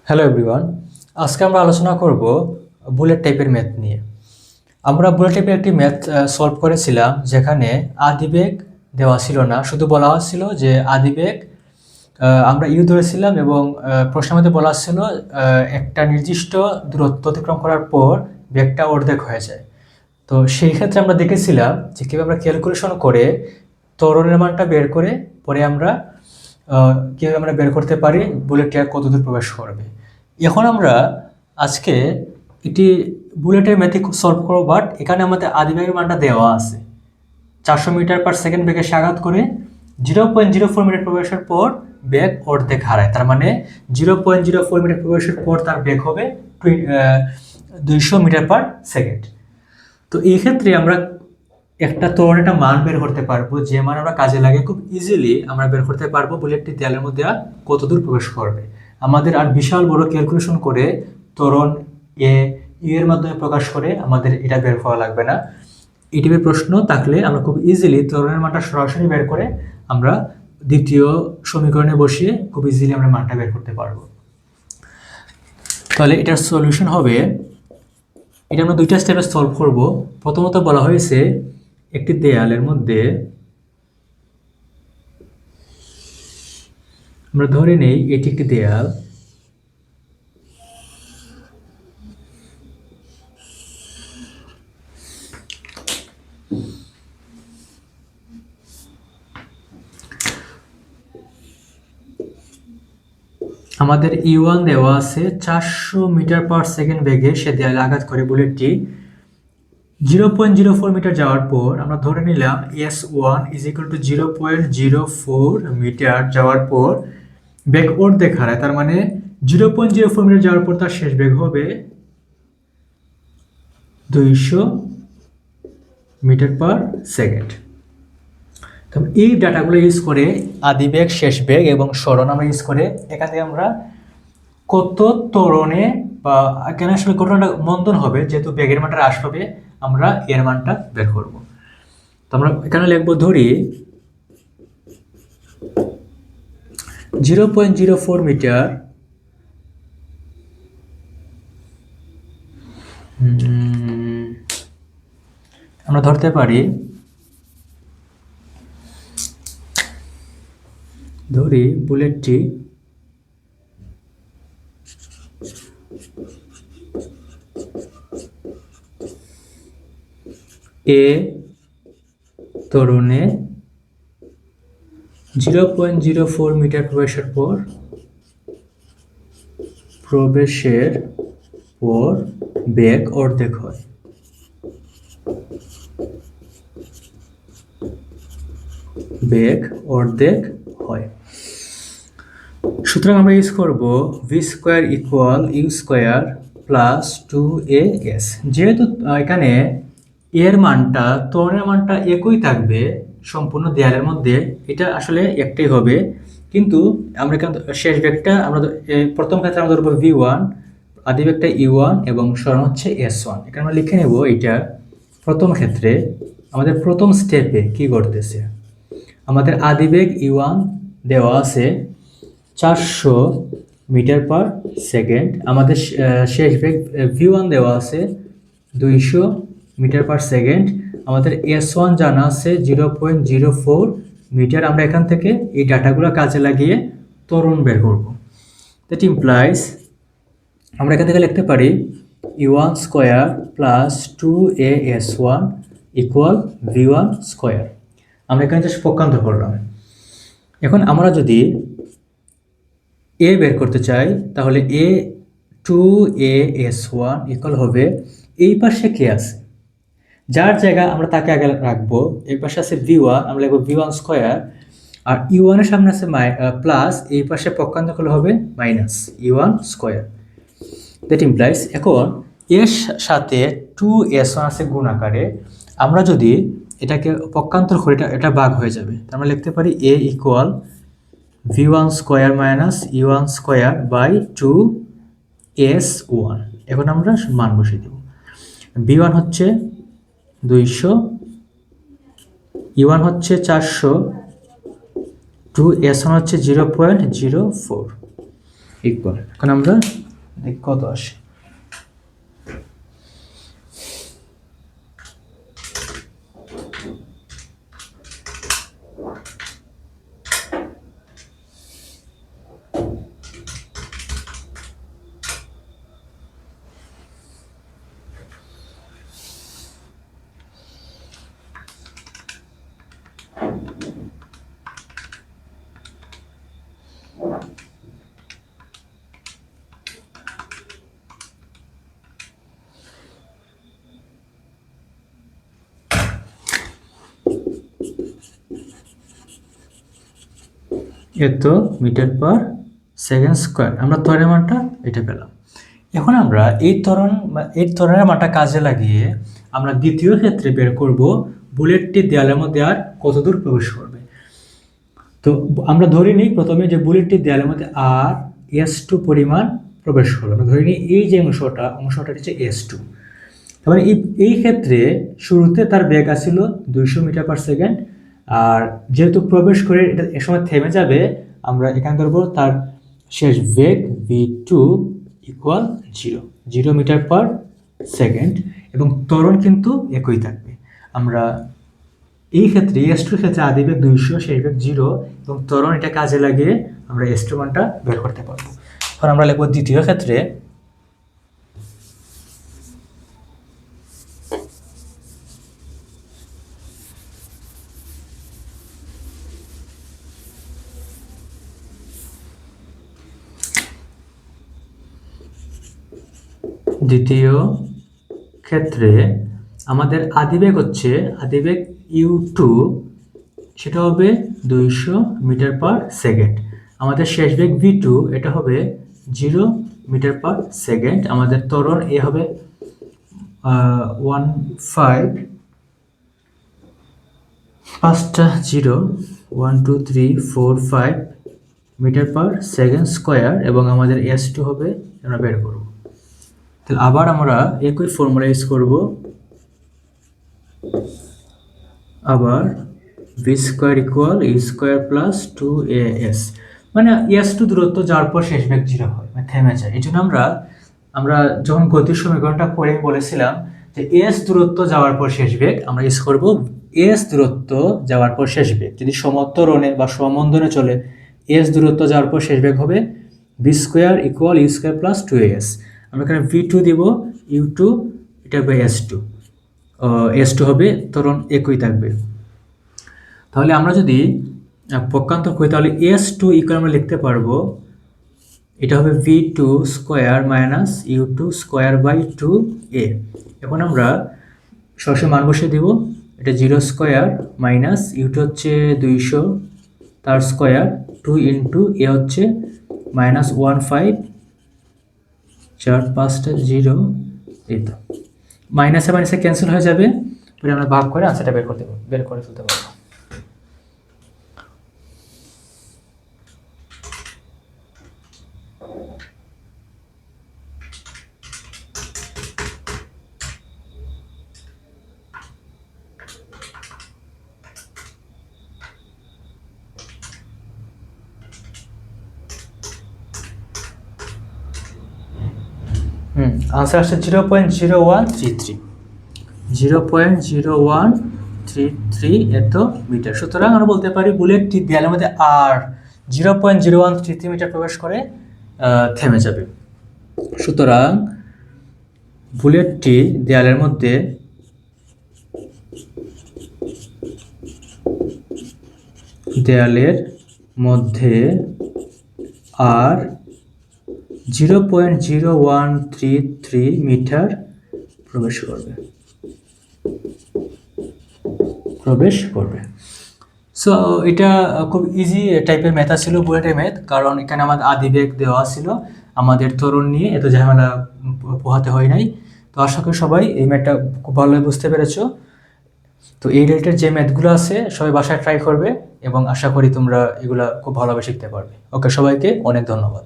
Hello everyone, আজকে আমরা আলোচনা করব বুলেট টাইপের ম্যাথ নিয়ে। আমরা বুলেট টাইপের একটি ম্যাথ সলভ করেছিলাম যেখানে আদিবেগ দেওয়া ছিল না, শুধু বলা হচ্ছিল যে আদিবেগ আমরা ইউ ধরেছিলাম এবং প্রশ্নের মধ্যে বলা ছিল একটা নির্দিষ্ট দূরত্ব অতিক্রম করার পর বেগটা অর্ধেক হয়ে যায়। তো সেই ক্ষেত্রে আমরা দেখেছিলাম যে কীভাবে আমরা ক্যালকুলেশন করে ত্বরণের মানটা বের করে পরে আমরা কীভাবে আমরা বের করতে পারি বুলেটটা কত দূর প্রবেশ করবে। এখন আমরা আজকে একটি বুলেটের ম্যাথিক সলভ করবো, বাট এখানে আমাদের আদিবেগের মানটা দেওয়া আছে 400 মিটার/সেকেন্ড বেগে সে আঘাত করে 0.04 মিটার প্রবেশের পর বেগ অর্ধেক হারায়। তার মানে 0.04 মিটার প্রবেশের পর তার বেগ হবে 200 মিটার/সেকেন্ড। তো এই ক্ষেত্রে আমরা একটা ত্বরণের একটা মান বের করতে পারবো, যে মান আমরা কাজে লাগে খুব ইজিলি আমরা বের করতে পারবো বুলেটটি দেয়ালের মধ্যে আর কত দূর প্রবেশ করবে। আমাদের আর বিশাল বড় ক্যালকুলেশন করে ত্বরণ ইউ এর মাধ্যমে প্রকাশ করে আমাদের এটা বের করা লাগবে না। এই টাইপের প্রশ্ন থাকলে আমরা খুব ইজিলি ত্বরণের মানটা সরাসরি বের করে আমরা দ্বিতীয় সমীকরণে বসিয়ে খুব ইজিলি আমরা মানটা বের করতে পারবো। তাহলে এটার সলিউশন হবে, এটা আমরা দুইটা স্টেপে সলভ করব। প্রথমত বলা হয়েছে একটি দেয়ালের মধ্যে আমরা ধরে নেই এটি একটি দেয়াল, আমাদের ইউ1 দেওয়া আছে 400 মিটার/সেকেন্ড বেগে সে দেয়ালে আঘাত করে বুলেটটি 0.04 মিটার যাওয়ার পর আমরা ধরে নিলাম S1 = 0.04 মিটার যাওয়ার পর বেগ অর্ধেক হারায়। তার মানে 0.04 মিটার যাওয়ার পর তার শেষ বেগ হবে 200 মিটার/সেকেন্ড। তো এই ডাটাগুলো ইউজ করে আদিবেগ, শেষ বেগ এবং সরণ আমরা ইউজ করে এখান থেকে আমরা কত ত্বরণে বা কেন আসলে ঘটনাটা মন্দন হবে, যেহেতু বেগের মানটা হ্রাস পাবে, আমরা এর মানটা বের করব। তো আমরা এখানে লিখবো, ধরি 0.04 মিটার আমরা ধরতে পারি, ধরি বুলেটটি এ ত্বরণে 0.04 মিটার প্রবেশের পর বেগ অর্ধেক হয়। সুতরাং আমরা ইউজ করব v² = u² + 2as। যেহেতু এখানে এর মানটা, ত্বরণের মানটা একই থাকবে সম্পূর্ণ দেয়ালের মধ্যে, এটা আসলে একটাই হবে, কিন্তু আমরা এখানে শেষ বেগটা আমরা প্রথম ক্ষেত্রে আমরা ধরবো v1, আদিবেগটা u1 এবং সরণ হচ্ছে s1। এখানে আমরা লিখে নেব এটা প্রথম ক্ষেত্রে আমাদের প্রথম স্টেপে কি ঘটতেছে। আমাদের আদিবেগ u1 দেওয়া আছে 400 মিটার/সেকেন্ড, আমাদের শেষ বেগ v1 দেওয়া আছে 200 মিটার/সেকেন্ড, আমাদের s1 জানা আছে 0.04 মিটার। আমরা এখান থেকে এই ডাটাগুলো কাজে লাগিয়ে ত্বরণ বের করব। দ্যাট ইমপ্লাইজ আমরা এখান থেকে লিখতে পারি u1² + 2as1 = v1²। আমরা এখানে জাস্ট পক্ষান্তর করলাম। এখন আমরা যদি এ বের করতে চাই তাহলে a2as1 = হবে, এই পাশে কে আছে, যার জায়গা আমরা তাকে আগে রাখবো। এই পাশে আছে v1, আমরা লিখবো v1², আর u1 এর সামনে আছে প্লাস, এই পাশে পক্ষান্তর করলে হবে -u1²। দ্যাট ইমপ্লাইজ এখন এর সাথে 2s1 আছে গুণ আকারে, আমরা যদি এটাকে পক্ষান্তর করি এটা ভাগ হয়ে যাবে। আমরা লিখতে পারি a = v1² - u1²/2s1। এখন আমরা মান বসিয়ে দেব। v1 হচ্ছে 200, u1 হচ্ছে 400, 2s1 হচ্ছে 0.04। ইকুয়াল। এখন আমরা দেখি কত আসে। এত মিটার পার সেকেন্ড স্কোয়ার, আমরা ত্বরণের মানটা এটা পেলাম। এখন আমরা এই ত্বরণের মানটা কাজে লাগিয়ে আমরা দ্বিতীয় ক্ষেত্রে বের করব বুলেটটি দেয়ালের মধ্যে আর কত দূর প্রবেশ করবে। তো আমরা ধরে নিই প্রথমে যে বুলেটটি দেয়ালের মধ্যে আর S2 পরিমাণ প্রবেশ করবে। আমরা ধরে নিই এই যে অংশটা হচ্ছে S2। তারপরে এই ক্ষেত্রে শুরুতে তার বেগ আসছিল 200 মিটার পার সেকেন্ড, আর যেহেতু প্রবেশ করে এটা এ সময় থেমে যাবে, আমরা এখানে ধরবো তার শেষ বেগ v2 equal 0 metre per second, এবং ত্বরণ কিন্তু একই থাকবে। আমরা এই ক্ষেত্রে S2 ক্ষেত্রে আদি বেগ 200, শেষ বেগ 0, এবং ত্বরণ এটা কাজে লাগিয়ে আমরা S2 মানটা বের করতে পারবো। এখন আমরা লিখব দ্বিতীয় ক্ষেত্রে আমাদের আদিবেগ হচ্ছে আদিবেগ u2, সেটা হবে 200 মিটার পার সেকেন্ড। আমাদের শেষ বেগ v2, এটা হবে 0 মিটার পার সেকেন্ড। আমাদের ত্বরণ এ হবে 5 মিটার পার সেকেন্ড স্কোয়ার, এবং আমাদের S2 হবে, আমরা বের করব। তাহলে আবার আমরা একই ফর্মুলা ইউজ করব, আবার v square equal u square plus 2as, মানে S2 দূরত্ব যাওয়ার পর শেষ বেগ 0 হয়, মানে থেমে যায়। এই জন্য আমরা যখন গতির সমীকরণটা পড়ে বলেছিলাম যে s দূরত্ব যাওয়ার পর শেষ বেগ, আমরা ইউজ করব s দূরত্ব যাওয়ার পর শেষ বেগ। যদি সমত্বরণে বা সমমন্দনে চলে, s দূরত্ব যাওয়ার পর শেষ বেগ হবে v square equal u square plus 2as। আমরা এখানে v2 দিব, u2 এটা হবে s2 হবে, ত্বরণ একই থাকবে। তাহলে আমরা যদি পক্ষান্তর করি, তাহলে S2 ইকুয়াল আমরা লিখতে পারবো, এটা হবে v2 square minus u2 square by 2a। এখন আমরা সরাসরি মান বসিয়ে দিব, এটা 0 স্কোয়ার মাইনাস u2 হচ্ছে 200 তার স্কোয়ার, 2 ইন্টু a হচ্ছে মাইনাস 15, 4 5টা 0, এই তো মাইনাসে মাইনাসে ক্যান্সেল হয়ে যাবে, পরে আমরা ভাগ করে আনসারটা বের করে ফেলতে পারবো। আনসার আসছে 0.0133 এত মিটার। সুতরাং আমরা বলতে পারি বুলেটটি দেয়ালের মধ্যে আর 0.0133 মিটার প্রবেশ করে থেমে যাবে। সুতরাং বুলেটটি দেয়ালের মধ্যে আর 0.0133 মিটার প্রবেশ করবে। সো এটা খুব ইজি টাইপের ম্যাথ ছিল, বুলেটের ম্যাথ, কারণ এখানে আমাদের আদিবেগ দেওয়া ছিল, আমাদের ত্বরণ নিয়ে এত ঝামেলা পোহাতে হয় নাই। তো আশা করি সবাই এই ম্যাথটা খুব ভালোভাবে বুঝতে পেরেছো। তো এই রিলেটেড যে ম্যাথগুলো আছে সবাই বাসায় ট্রাই করবে, এবং আশা করি তোমরা এগুলা খুব ভালোভাবে শিখতে পারবে। ওকে, সবাইকে অনেক ধন্যবাদ।